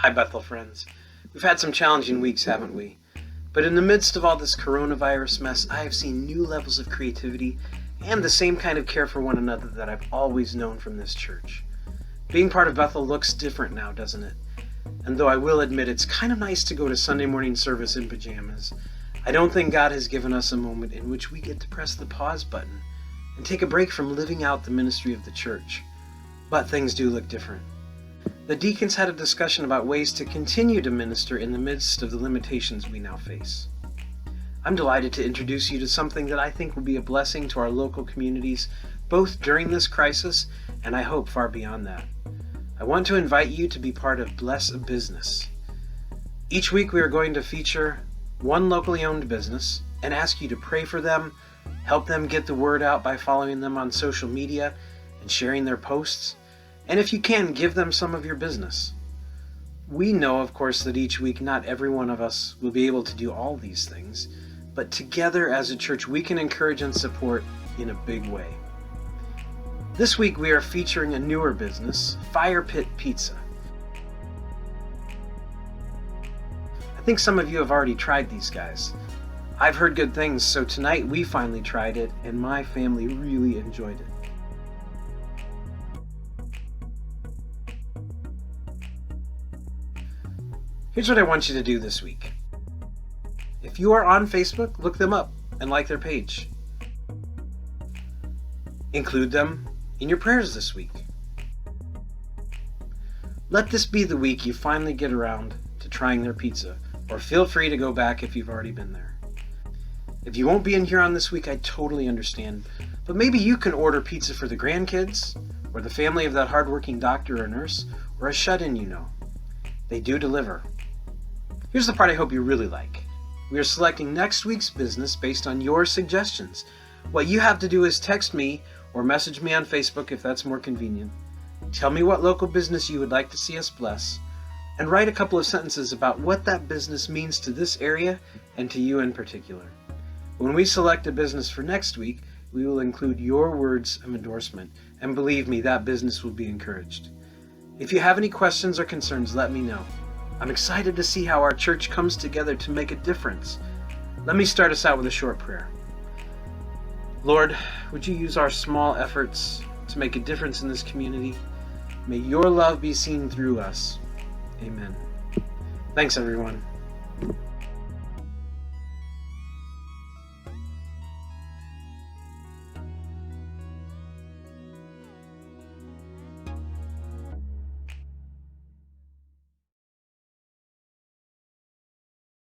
Hi, Bethel friends. We've had some challenging weeks, haven't we? But in the midst of all this coronavirus mess, I have seen new levels of creativity and the same kind of care for one another that I've always known from this church. Being part of Bethel looks different now, doesn't it? And though I will admit it's kind of nice to go to Sunday morning service in pajamas, I don't think God has given us a moment in which we get to press the pause button and take a break from living out the ministry of the church. But things do look different. The deacons had a discussion about ways to continue to minister in the midst of the limitations we now face. I'm delighted to introduce you to something that I think will be a blessing to our local communities, both during this crisis and I hope far beyond that. I want to invite you to be part of Bless a Business. Each week we are going to feature one locally owned business and ask you to pray for them, help them get the word out by following them on social media and sharing their posts. And if you can, give them some of your business. We know, of course, that each week not every one of us will be able to do all these things, but together as a church we can encourage and support in a big way. This week we are featuring a newer business, Fire Pit Pizza. I think some of you have already tried these guys. I've heard good things, so tonight we finally tried it and my family really enjoyed it. Here's what I want you to do this week. If you are on Facebook, look them up and like their page. Include them in your prayers this week. Let this be the week you finally get around to trying their pizza, or feel free to go back if you've already been there. If you won't be in here on this week, I totally understand, but maybe you can order pizza for the grandkids, or the family of that hardworking doctor or nurse, or a shut-in you know. They do deliver. Here's the part I hope you really like. We are selecting next week's business based on your suggestions. What you have to do is text me or message me on Facebook if that's more convenient. Tell me what local business you would like to see us bless, and write a couple of sentences about what that business means to this area and to you in particular. When we select a business for next week, we will include your words of endorsement, and believe me, that business will be encouraged. If you have any questions or concerns, let me know. I'm excited to see how our church comes together to make a difference. Let me start us out with a short prayer. Lord, would you use our small efforts to make a difference in this community? May your love be seen through us. Amen. Thanks, everyone.